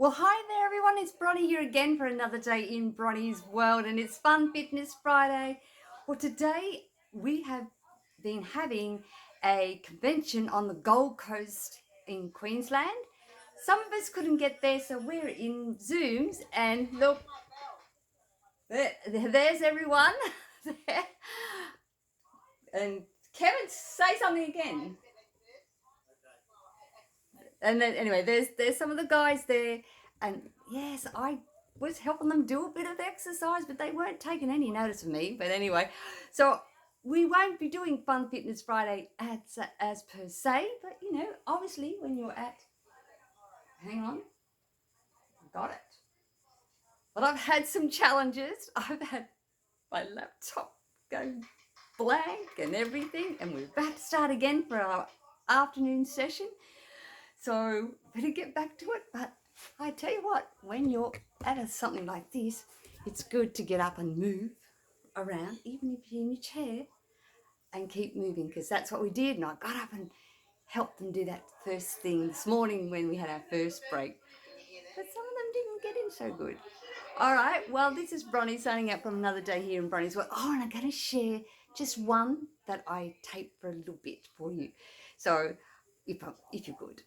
Well, hi there, everyone. It's Bronnie here again for another day in Bronnie's World, and it's Fun Fitness Friday. Well, today we have been having a convention on the Gold Coast in Queensland. Some of us couldn't get there, so we're in Zooms, and look, there's everyone there. And Kevin, say something again. And then anyway, there's some of the guys there, and yes, I was helping them do a bit of exercise, but they weren't taking any notice of me. But anyway, so we won't be doing Fun Fitness Friday as per se, but obviously when you're at, hang on, got it. But I've had some challenges. I've had my laptop go blank and everything, and we're about to start again for our afternoon session. So better get back to it. But I tell you what, when you're at something like this, it's good to get up and move around, even if you're in your chair, and keep moving, because that's what we did. And I got up and helped them do that first thing this morning when we had our first break. But some of them didn't get in so good. All right, well, this is Bronnie signing out from another day here in Bronnie's World. Oh, and I'm going to share just one that I taped for a little bit for you. So if you're good.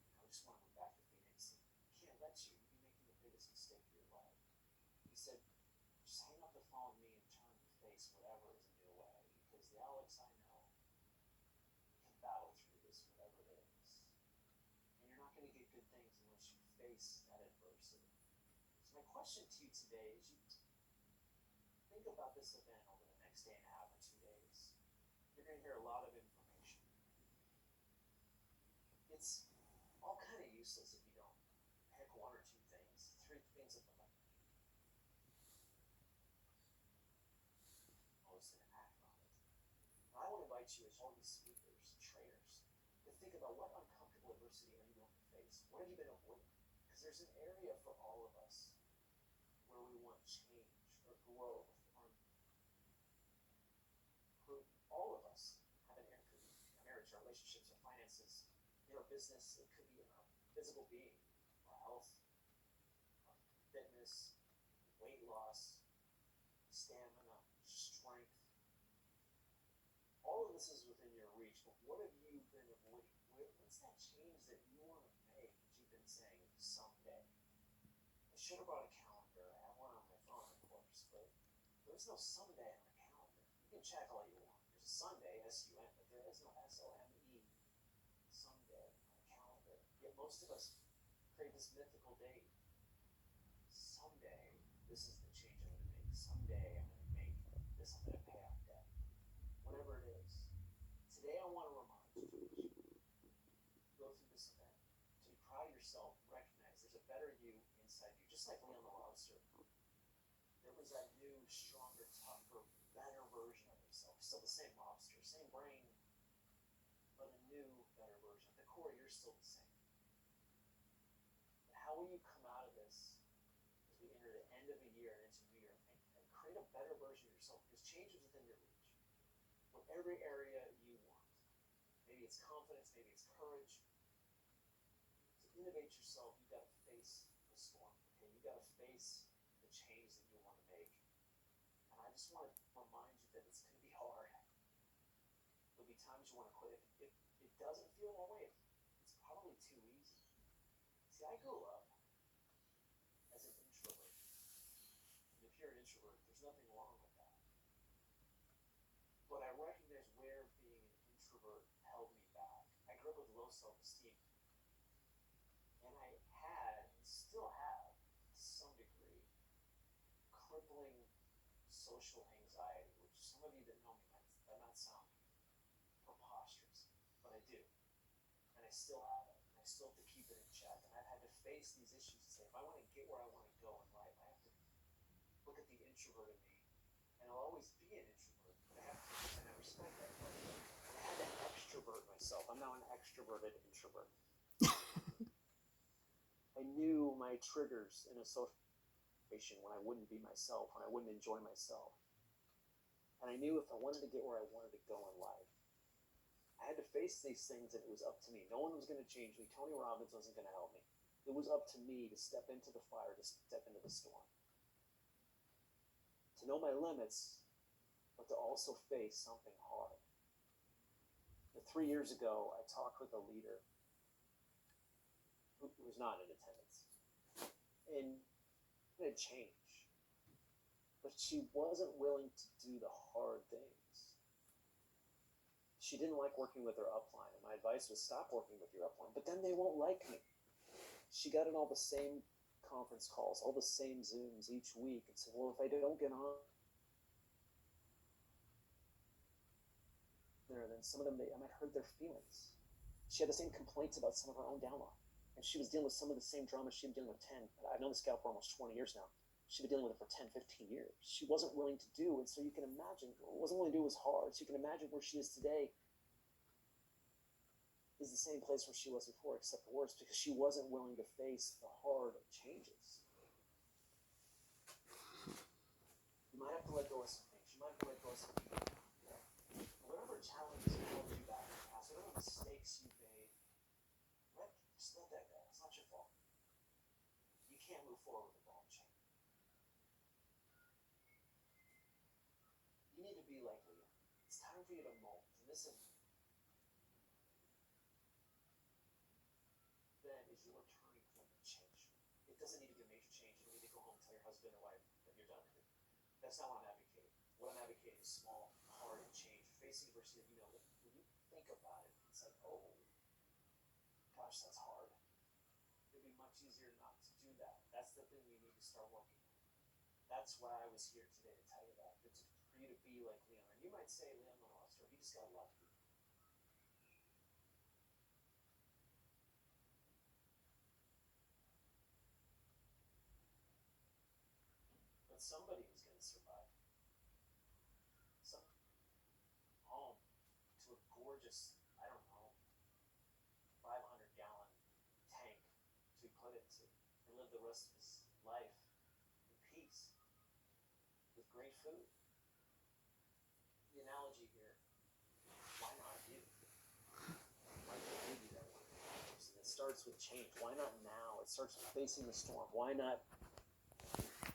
I just want to move back to Phoenix. Can't let you. You'd be making the biggest mistake of your life. He said, just hang up the phone with me and turn and face whatever is in your way. Because the Alex I know can battle through this, whatever it is. And you're not going to get good things unless you face that adversity. So my question to you today is, you think about this event over the next day and a half or 2 days. You're going to hear a lot of information. It's all kind of useless if you don't pick one or two things, three things of the most and act on it. And I want to invite you as all these speakers, trainers, to think about what uncomfortable adversity are you willing to face? What have you been avoiding? Because there's an area for all of us where we want change or growth, or all of us have an area. It could be our marriage, our relationships, our finances, in our business. It could be in our physical being, our health, our fitness, weight loss, stamina, strength. All of this is within your reach, but what have you been avoiding? What's that change that you want to make that you've been saying someday? I should have brought a calendar. I have one on my phone, of course, but there's no someday on a calendar. You can check all you want. There's a Sunday, S-U-N, but there is no S-O-M-E, someday on a calendar. Yet most of us create this mythical date. Someday, this is the change I'm going to make. Someday, I'm going to make this. I'm going to pay off debt. Whatever it is. Today, I want to remind you, go through this event, to be proud of yourself, recognize there's a better you inside you. Just like Leon the Lobster. There was that new, stronger, tougher, better version of himself. Still the same lobster, same brain, but a new, better version. At the core, you're still the same. But how will you come out of this as we enter the end of a year and into a new year and create a better version of yourself? Because change is within your reach. For every area you want. Maybe it's confidence, maybe it's courage. To innovate yourself, you've got to face the storm. Okay, you've got to face the change that you want to make. And I just want to remind you that it's going to be hard. There'll be times you want to quit. If it doesn't feel that way, it's probably too easy. See, I grew up as an introvert. And if you're an introvert, there's nothing wrong with that. But I recognize where being an introvert held me back. I grew up with low self-esteem. And I had, and still have, to some degree, crippling social anxiety, which some of you that know me might not sound preposterous, but I do. And I still have it. And I still have to keep it in check. And I've had to face these issues and say, if I want to get where I want to go in life, I have to look at the introvert in me. And I'll always be an introvert. But I have to, and I respect that part. And I had to extrovert myself. I'm now an extroverted introvert. I knew my triggers in a social situation when I wouldn't be myself, when I wouldn't enjoy myself. And I knew if I wanted to get where I wanted to go in life, I I had to face these things, and it was up to me. No one was going to change me. Tony Robbins wasn't going to help me. It was up to me to step into the fire, to step into the storm, to know my limits, but to also face something hard. 3 years ago, I talked with a leader who was not in attendance, and it had changed, but she wasn't willing to do the hard things. She didn't like working with her upline, and my advice was stop working with your upline, but then they won't like me. She got in all the same conference calls, all the same Zooms each week, and said, well, if I don't get on there, then some of them, I might hurt their feelings. She had the same complaints about some of her own downline, and she was dealing with some of the same drama she had been dealing with 10. I've known this gal for almost 20 years now. She'd been dealing with it for 10, 15 years. She wasn't willing to do, and so you can imagine, wasn't willing to do was hard, so you can imagine where she is today is the same place where she was before, except worse, because she wasn't willing to face the hard changes. You might have to let go of some things. You might have to let go of some people. Whatever challenges held you back in the past, whatever mistakes you made, just let that go. It's not your fault. You can't move forward with a ball and chain. You need to be like Leah. It's time for you to mold. And this is then is your turning point of change. It doesn't need to be a major change. You don't need to go home and tell your husband or wife that you're done. That's not what I'm advocating. What I'm advocating is small, hard change. Facing adversity, when you think about it, it's like, oh, gosh, that's hard. It'd be much easier not to do that. That's the thing we need to start working on. That's why I was here today to tell you that. It's for you to be like Leon. And you might say, Leon lost, or he just got lucky. But somebody was going to survive. Some home to a gorgeous, I don't know, 500-gallon tank to be put into and live the rest of his life in peace with great food. The analogy here, why not you? Why can't you be that one person? It starts with change. Why not now? It starts with facing the storm. Why not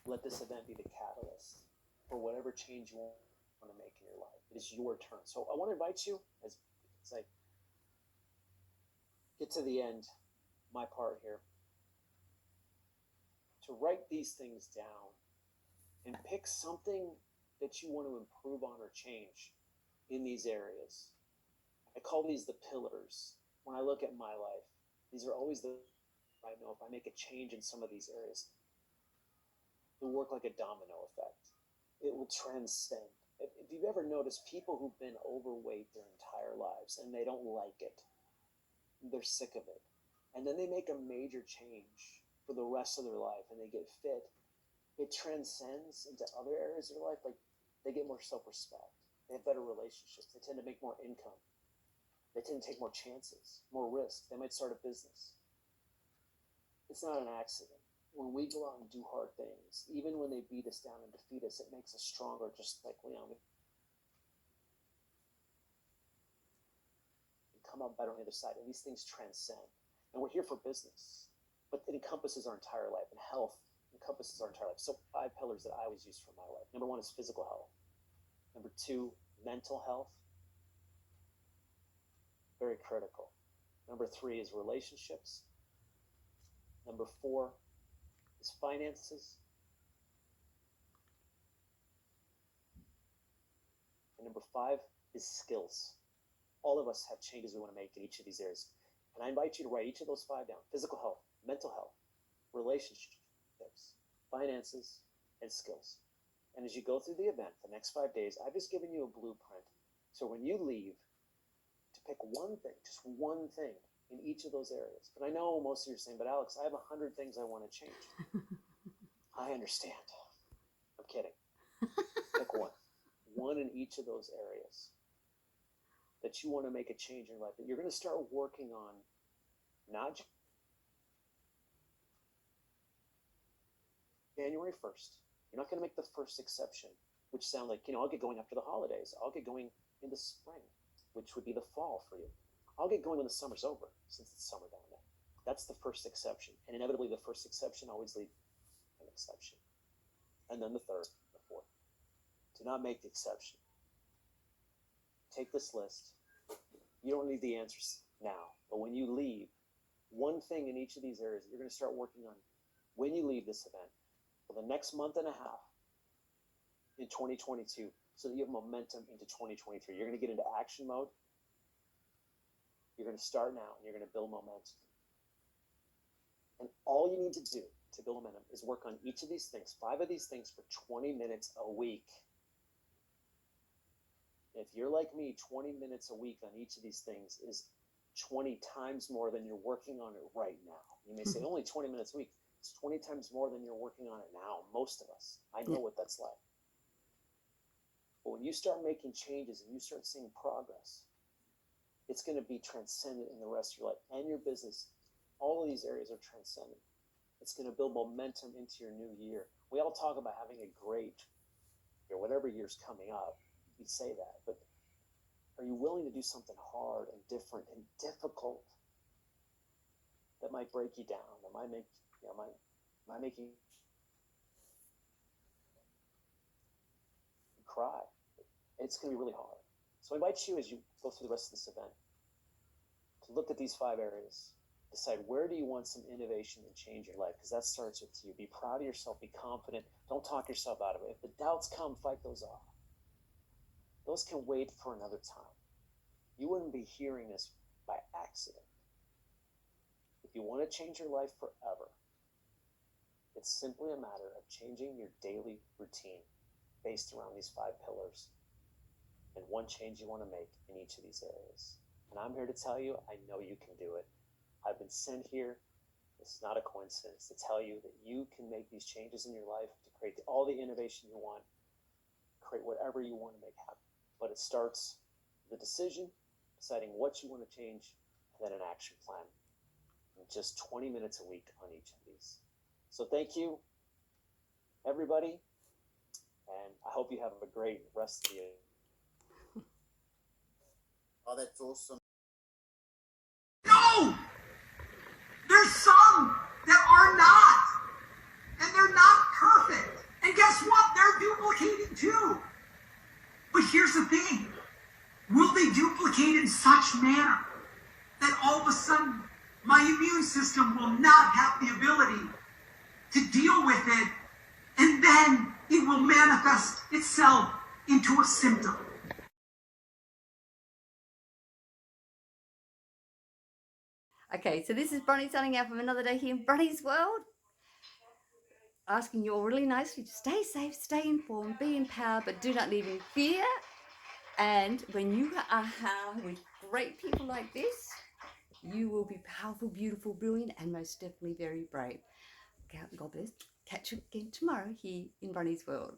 let this event be the catalyst for whatever change you want to make in your life? It is your turn. So I want to invite you, as I get to the end, my part here, to write these things down and pick something that you want to improve on or change in these areas. I call these the pillars. When I look at my life, these are always I know if I make a change in some of these areas, it will work like a domino effect. It will transcend. If you've ever noticed people who've been overweight their entire lives and they don't like it, they're sick of it, and then they make a major change for the rest of their life and they get fit, it transcends into other areas of their life. Like they get more self-respect, they have better relationships, they tend to make more income, they tend to take more chances, more risk, they might start a business. It's not an accident. When we go out and do hard things, even when they beat us down and defeat us, it makes us stronger, just like Leon. We come out better on the other side, and these things transcend. And we're here for business, but it encompasses our entire life, and health encompasses our entire life. So 5 pillars that I always use for my life. Number 1 is physical health. Number 2, mental health. Very critical. Number 3 is relationships. Number 4 is finances. And number 5 is skills. All of us have changes we want to make in each of these areas. And I invite you to write each of those 5 down. Physical health, mental health, relationships, finances, and skills. And as you go through the event, the next 5 days, I've just given you a blueprint. So when you leave, to pick one thing, just one thing in each of those areas. And I know most of you are saying, but Alex, I have 100 things I want to change. I understand. I'm kidding. Pick one. One in each of those areas that you want to make a change in your life, that you're going to start working on, not January 1st. You're not going to make the first exception, which sound like, I'll get going after the holidays. I'll get going in the spring. which would be the fall for you. I'll get going when the summer's over, since it's summer down there. That's the first exception. And inevitably, the first exception always leads an exception. And then the third, the fourth. Do not make the exception. Take this list. You don't need the answers now, but when you leave, one thing in each of these areas you're going to start working on when you leave this event for the next month and a half in 2022, so that you have momentum into 2023. You're going to get into action mode. You're going to start now, and you're going to build momentum. And all you need to do to build momentum is work on each of these things, 5 of these things, for 20 minutes a week. If you're like me, 20 minutes a week on each of these things is 20 times more than you're working on it right now. You may say only 20 minutes a week. It's 20 times more than you're working on it now, most of us. I know what that's like. But when you start making changes and you start seeing progress, it's going to be transcendent in the rest of your life and your business. All of these areas are transcendent. It's going to build momentum into your new year. We all talk about having a great year, whatever year's coming up. We say that, but are you willing to do something hard and different and difficult that might break you down, that might make might make you cry? It's going to be really hard. So I invite you, as you go through the rest of this event, to look at these 5 areas. Decide, where do you want some innovation and change in your life? Because that starts with you. Be proud of yourself. Be confident. Don't talk yourself out of it. If the doubts come, fight those off. Those can wait for another time. You wouldn't be hearing this by accident. If you want to change your life forever, it's simply a matter of changing your daily routine based around these 5 pillars and one change you want to make in each of these areas. And I'm here to tell you, I know you can do it. I've been sent here, this is not a coincidence, to tell you that you can make these changes in your life to create all the innovation you want, create whatever you want to make happen. But it starts with a decision, deciding what you want to change, and then an action plan. And just 20 minutes a week on each of these. So thank you, everybody, and I hope you have a great rest of the day. Oh, that's awesome. No! There's some that are not. And they're not perfect. And guess what? They're duplicating too. But here's the thing. Will they duplicate in such manner that all of a sudden my immune system will not have the ability to deal with it, and then it will manifest itself into a symptom? Okay, so this is Bronnie signing out from another day here in Bronnie's World. Asking you all really nicely to stay safe, stay informed, be empowered, but do not live in fear. And when you are with great people like this, you will be powerful, beautiful, brilliant, and most definitely very brave. God bless. Catch you again tomorrow here in Bronnie's World.